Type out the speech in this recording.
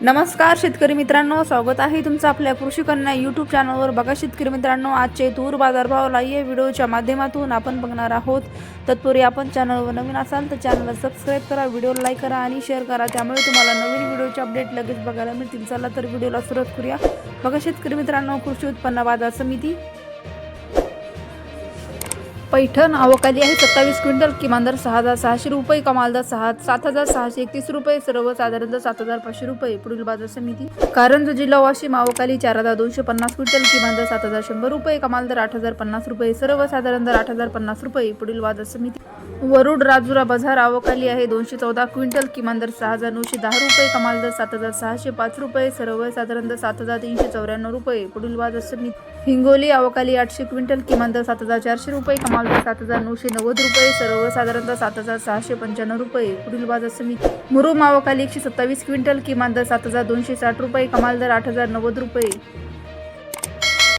नमस्कार शेतकरी मित्रांनो, स्वागत आहे तुमचं आपल्या कृषी कन्या यूट्यूब चॅनलवर। बघा शेतकरी मित्रांनो, आजचे तूर बाजारभाव लाईव्ह व्हिडिओच्या माध्यमातून आपण बघणार आहोत। तत्पूर्वी आपण चॅनलवर नवीन असाल तर चॅनलला सबस्क्राईब करा, व्हिडिओला लाईक करा आणि शेअर करा, त्यामुळे तुम्हाला नवीन व्हिडिओचे अपडेट लगेच बघायला मिळतील। चला तर व्हिडिओला सुरुवात करूया। बघा शेतकरी मित्रांनो, कृषी उत्पन्न बाजार समिती पैठण आवकाली आहे 27 क्विंटल, किमान दर 6,600 रुपये, कमाल दर 7,631 रुपये, सर्वसाधारण दर 7,500 रुपये। पुढील बाजार समिती कारंजा जिल्हा वाशिम आवकाली 4,250 क्विंटल, किमान दर 7,100 रुपये, कमाल दर 8,050 रुपये, सर्वसाधारण दर 8,050 रुपये। पुढील बाजार समिती वरुड राजुरा बाजार आवकाली आहे 214 क्विंटल, किमान दर 6,910 रुपये, कमाल दर 7,605 रुपये, सर्वसाधारण दर 7,394 रुपये। पुढील बाजार समिती हिंगोली आवकाली 800 क्विंटल, किमान दर 7,400 रुपये, कमाल दर 7,990 रुपये, सर्वसाधारण दर 7,695 रुपये। पुढील बाजार समिती मुरुम आवकाली 127 क्विंटल, किमान दर 7,260 रुपये, कमाल दर 8,090 रुपये।